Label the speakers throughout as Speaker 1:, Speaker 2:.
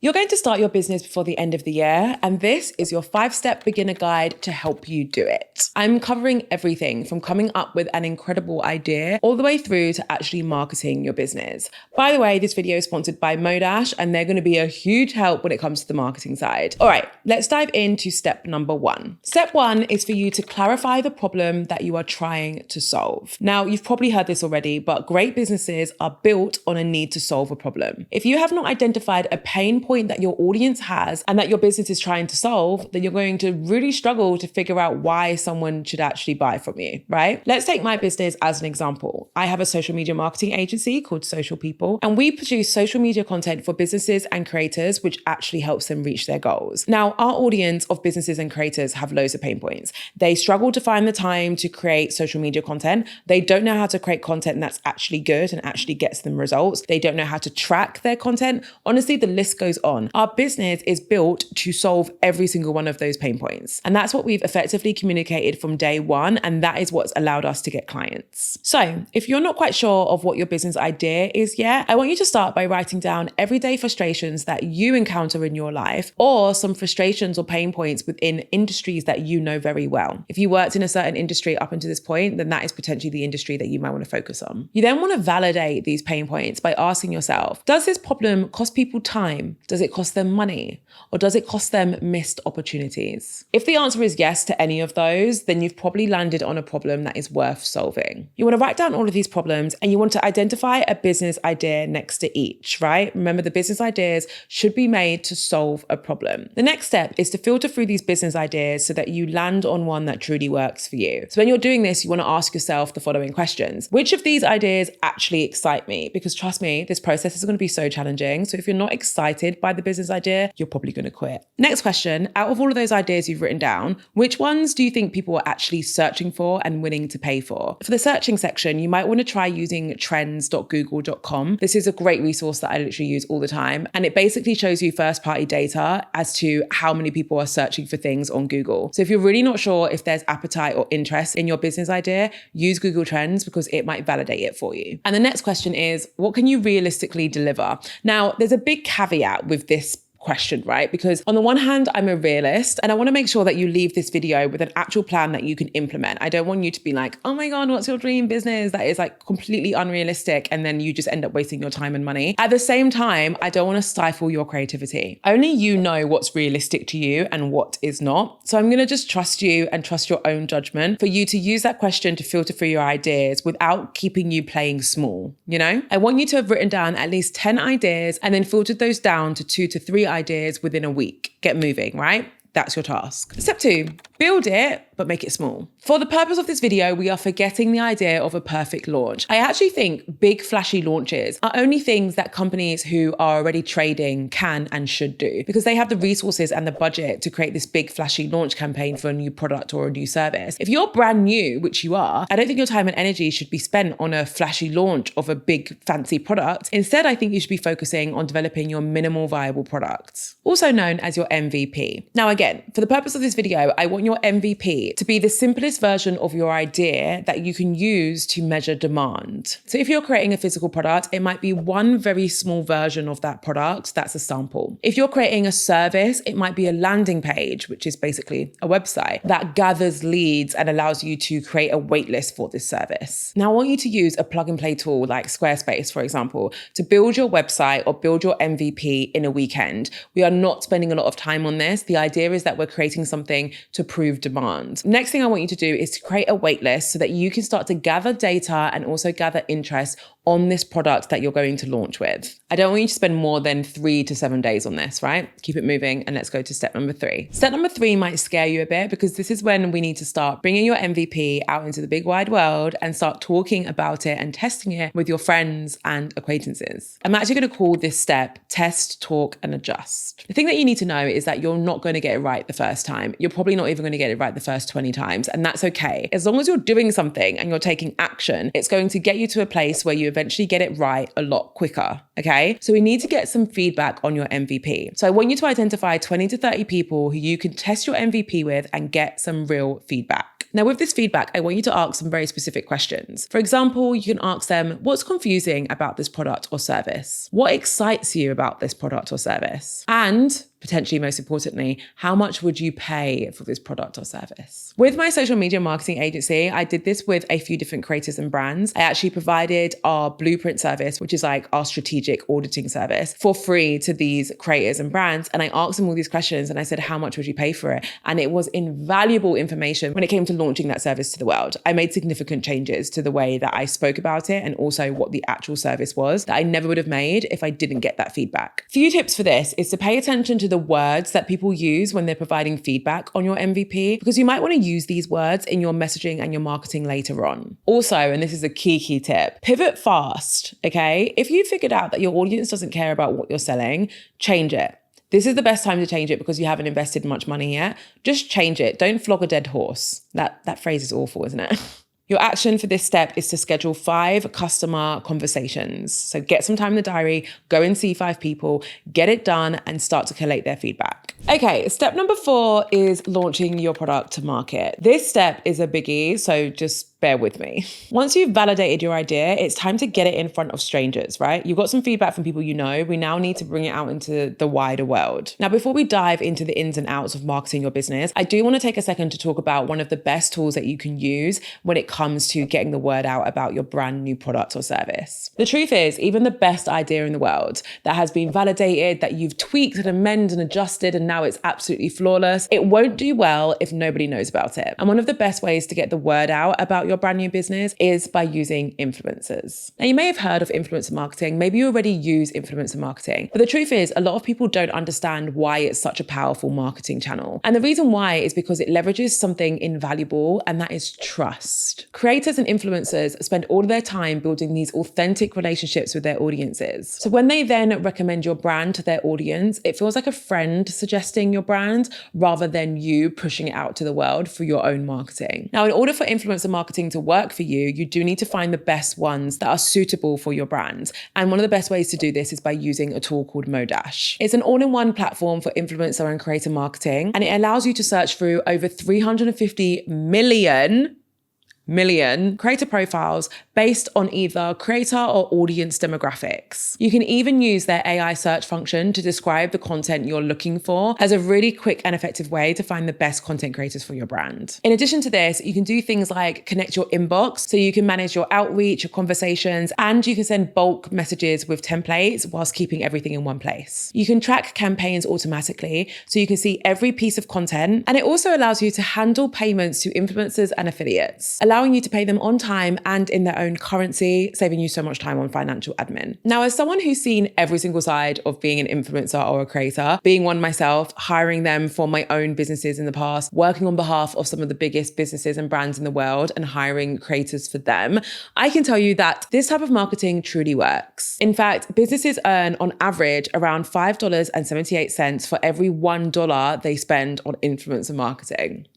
Speaker 1: You're going to start your business before the end of the year, and this is your 5-step beginner guide to help you do it. I'm covering everything from coming up with an incredible idea all the way through to actually marketing your business. By the way, this video is sponsored by Modash, and they're going to be a huge help when it comes to the marketing side. All right, let's dive into step number 1. Step 1 is for you to clarify the problem that you are trying to solve. Now, you've probably heard this already, but great businesses are built on a need to solve a problem. If you have not identified a pain point that your audience has and that your business is trying to solve, then you're going to really struggle to figure out why someone should actually buy from you, right? Let's take my business as an example. I have a social media marketing agency called Social People, and we produce social media content for businesses and creators, which actually helps them reach their goals. Now, our audience of businesses and creators have loads of pain points. They struggle to find the time to create social media content. They don't know how to create content that's actually good and actually gets them results. They don't know how to track their content. Honestly, the list goes on. Our business is built to solve every single one of those pain points. And that's what we've effectively communicated from day one. And that is what's allowed us to get clients. So if you're not quite sure of what your business idea is yet, I want you to start by writing down everyday frustrations that you encounter in your life, or some frustrations or pain points within industries that you know very well. If you worked in a certain industry up until this point, then that is potentially the industry that you might want to focus on. You then want to validate these pain points by asking yourself, does this problem cost people time? Does it cost them money? Or does it cost them missed opportunities? If the answer is yes to any of those, then you've probably landed on a problem that is worth solving. You want to write down all of these problems and you want to identify a business idea next to each, right? Remember, the business ideas should be made to solve a problem. The next step is to filter through these business ideas so that you land on one that truly works for you. So when you're doing this, you want to ask yourself the following questions. Which of these ideas actually excite me? Because trust me, this process is going to be so challenging. So if you're not excited by the business idea, you're probably going to quit. Next question, out of all of those ideas you've written down, which ones do you think people are actually searching for and willing to pay for? For the searching section, you might want to try using trends.google.com. This is a great resource that I literally use all the time. And it basically shows you first-party data as to how many people are searching for things on Google. So if you're really not sure if there's appetite or interest in your business idea, use Google Trends because it might validate it for you. And the next question is, what can you realistically deliver? Now, there's a big caveat with this question, right? Because on the one hand, I'm a realist and I want to make sure that you leave this video with an actual plan that you can implement. I don't want you to be like, oh my God, what's your dream business? That is like completely unrealistic. And then you just end up wasting your time and money. At the same time, I don't want to stifle your creativity. Only you know what's realistic to you and what is not. So I'm going to just trust you and trust your own judgment for you to use that question to filter through your ideas without keeping you playing small. You know, I want you to have written down at least 10 ideas and then filtered those down to 2 to 3 ideas within a week. Get moving, right? That's your task. Step 2, build it, but make it small. For the purpose of this video, we are forgetting the idea of a perfect launch. I actually think big flashy launches are only things that companies who are already trading can and should do because they have the resources and the budget to create this big flashy launch campaign for a new product or a new service. If you're brand new, which you are, I don't think your time and energy should be spent on a flashy launch of a big fancy product. Instead, I think you should be focusing on developing your minimal viable product, also known as your MVP. Now, again, for the purpose of this video, I want your MVP to be the simplest version of your idea that you can use to measure demand. So if you're creating a physical product, it might be one very small version of that product. That's a sample. If you're creating a service, it might be a landing page, which is basically a website that gathers leads and allows you to create a wait list for this service. Now, I want you to use a plug and play tool like Squarespace, for example, to build your website or build your MVP in a weekend. We are not spending a lot of time on this. The idea is that we're creating something to prove demand. Next thing I want you to do is to create a wait list so that you can start to gather data and also gather interest on this product that you're going to launch with. I don't want you to spend more than 3 to 7 days on this, right? Keep it moving and let's go to step number 3. Step number 3 might scare you a bit because this is when we need to start bringing your MVP out into the big wide world and start talking about it and testing it with your friends and acquaintances. I'm actually going to call this step test, talk, and adjust. The thing that you need to know is that you're not going to get it right the first time. You're probably not even going to get it right the first 20 times, and that's okay. As long as you're doing something and you're taking action, it's going to get you to a place where you eventually get it right a lot quicker, okay? So we need to get some feedback on your MVP. So I want you to identify 20 to 30 people who you can test your MVP with and get some real feedback. Now, with this feedback, I want you to ask some very specific questions. For example, you can ask them, what's confusing about this product or service? What excites you about this product or service? And potentially most importantly, how much would you pay for this product or service? With my social media marketing agency, I did this with a few different creators and brands. I actually provided our blueprint service, which is like our strategic auditing service, for free to these creators and brands. And I asked them all these questions and I said, how much would you pay for it? And it was invaluable information when it came to launching that service to the world. I made significant changes to the way that I spoke about it and also what the actual service was that I never would have made if I didn't get that feedback. Few tips for this is to pay attention to the words that people use when they're providing feedback on your MVP, because you might want to use these words in your messaging and your marketing later on. Also, and this is a key tip, pivot fast, okay? If you figured out that your audience doesn't care about what you're selling, change it. This is the best time to change it because you haven't invested much money yet. Just change it. Don't flog a dead horse. That phrase is awful, isn't it? Your action for this step is to schedule 5 customer conversations. So get some time in the diary, go and see 5 people, get it done and start to collate their feedback. Okay, step number 4 is launching your product to market. This step is a biggie, so just bear with me. Once you've validated your idea, it's time to get it in front of strangers, right? You've got some feedback from people you know. We now need to bring it out into the wider world. Now, before we dive into the ins and outs of marketing your business, I do want to take a second to talk about one of the best tools that you can use when it comes to getting the word out about your brand new product or service. The truth is, even the best idea in the world that has been validated, that you've tweaked and amended and adjusted, and now it's absolutely flawless, it won't do well if nobody knows about it. And one of the best ways to get the word out about your brand new business is by using influencers. Now, you may have heard of influencer marketing. Maybe you already use influencer marketing. But the truth is, a lot of people don't understand why it's such a powerful marketing channel. And the reason why is because it leverages something invaluable, and that is trust. Creators and influencers spend all of their time building these authentic relationships with their audiences. So when they then recommend your brand to their audience, it feels like a friend suggesting your brand rather than you pushing it out to the world for your own marketing. Now, in order for influencer marketing to work for you, you do need to find the best ones that are suitable for your brand. And one of the best ways to do this is by using a tool called Modash. It's an all-in-one platform for influencer and creator marketing, and it allows you to search through over 350 million creator profiles based on either creator or audience demographics. You can even use their AI search function to describe the content you're looking for as a really quick and effective way to find the best content creators for your brand. In addition to this, you can do things like connect your inbox so you can manage your outreach, your conversations, and you can send bulk messages with templates whilst keeping everything in one place. You can track campaigns automatically so you can see every piece of content, and it also allows you to handle payments to influencers and affiliates, allowing you to pay them on time and in their own currency, saving you so much time on financial admin. Now, as someone who's seen every single side of being an influencer or a creator, being one myself, hiring them for my own businesses in the past, working on behalf of some of the biggest businesses and brands in the world and hiring creators for them, I can tell you that this type of marketing truly works. In fact, businesses earn on average around $5.78 for every $1 they spend on influencer marketing.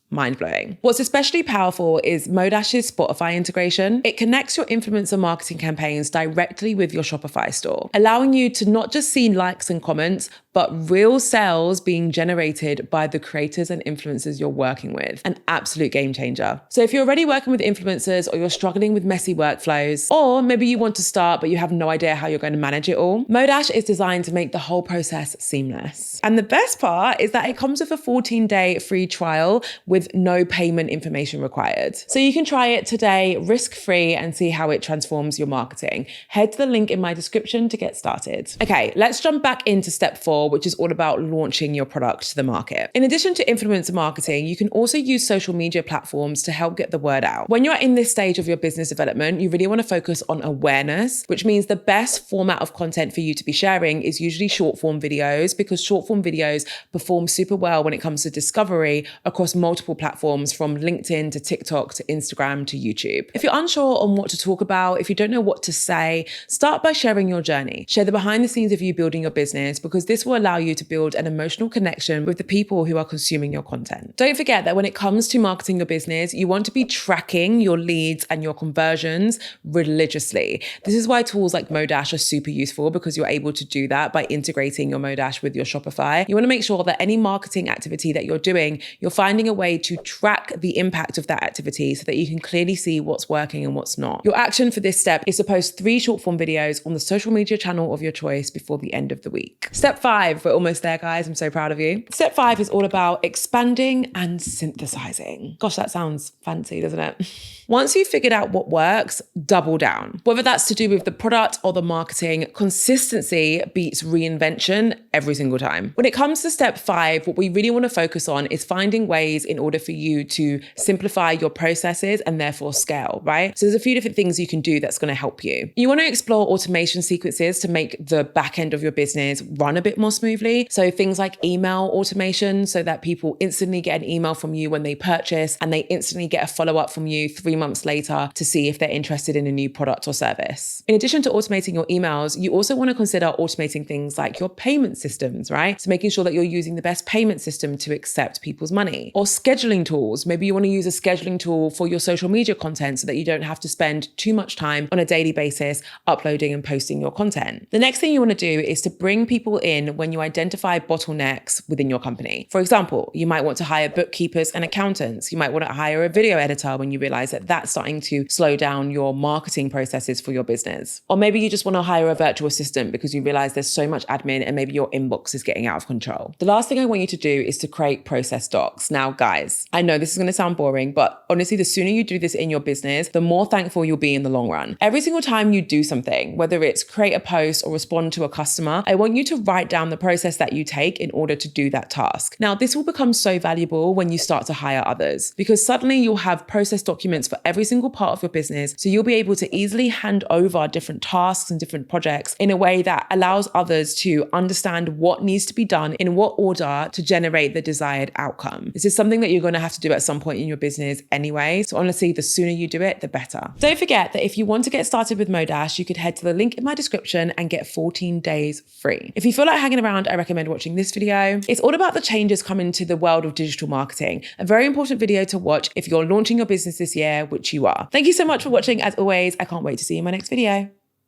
Speaker 1: Mind-blowing. What's especially powerful is Modash's Spotify integration. It connects your influencer marketing campaigns directly with your Shopify store, allowing you to not just see likes and comments, but real sales being generated by the creators and influencers you're working with. An absolute game changer. So if you're already working with influencers, or you're struggling with messy workflows, or maybe you want to start but you have no idea how you're going to manage it all, Modash is designed to make the whole process seamless. And the best part is that it comes with a 14-day free trial with no payment information required. So you can try it today risk-free and see how it transforms your marketing. Head to the link in my description to get started. Okay, let's jump back into step 4, which is all about launching your product to the market. In addition to influencer marketing, you can also use social media platforms to help get the word out. When you're in this stage of your business development, you really want to focus on awareness, which means the best format of content for you to be sharing is usually short form videos, because short form videos perform super well when it comes to discovery across multiple platforms, from LinkedIn to TikTok to Instagram to YouTube. If you're unsure on what to talk about, if you don't know what to say, start by sharing your journey. Share the behind the scenes of you building your business, because this will allow you to build an emotional connection with the people who are consuming your content. Don't forget that when it comes to marketing your business, you want to be tracking your leads and your conversions religiously. This is why tools like Modash are super useful, because you're able to do that by integrating your Modash with your Shopify. You want to make sure that any marketing activity that you're doing, you're finding a way way to track the impact of that activity so that you can clearly see what's working and what's not. Your action for this step is to post 3 short form videos on the social media channel of your choice before the end of the week. Step 5, we're almost there, guys. I'm so proud of you. Step 5 is all about expanding and synthesizing. Gosh, that sounds fancy, doesn't it? Once you've figured out what works, double down. Whether that's to do with the product or the marketing, consistency beats reinvention every single time. When it comes to step 5, what we really want to focus on is finding ways in order for you to simplify your processes and therefore scale, right? So there's a few different things you can do that's going to help you. You want to explore automation sequences to make the back end of your business run a bit more smoothly. So things like email automation, so that people instantly get an email from you when they purchase and they instantly get a follow-up from you 3 months later to see if they're interested in a new product or service. In addition to automating your emails, you also want to consider automating things like your payment systems, right? So making sure that you're using the best payment system to accept people's money. Or scheduling tools. Maybe you want to use a scheduling tool for your social media content so that you don't have to spend too much time on a daily basis uploading and posting your content. The next thing you want to do is to bring people in when you identify bottlenecks within your company. For example, you might want to hire bookkeepers and accountants. You might want to hire a video editor when you realize that that's starting to slow down your marketing processes for your business. Or maybe you just want to hire a virtual assistant because you realize there's so much admin and maybe your inbox is getting out of control. The last thing I want you to do is to create process docs. Now, guys, I know this is going to sound boring, but honestly, the sooner you do this in your business, the more thankful you'll be in the long run. Every single time you do something, whether it's create a post or respond to a customer, I want you to write down the process that you take in order to do that task. Now, this will become so valuable when you start to hire others because suddenly you'll have process documents for every single part of your business. So you'll be able to easily hand over different tasks and different projects in a way that allows others to understand what needs to be done in what order to generate the desired outcome. This is something that you're going to have to do at some point in your business anyway. So honestly, the sooner you do it, the better. Don't forget that if you want to get started with Modash, you could head to the link in my description and get 14 days free. If you feel like hanging around, I recommend watching this video. It's all about the changes coming to the world of digital marketing. A very important video to watch if you're launching your business this year, which you are. Thank you so much for watching. As always, I can't wait to see you in my next video.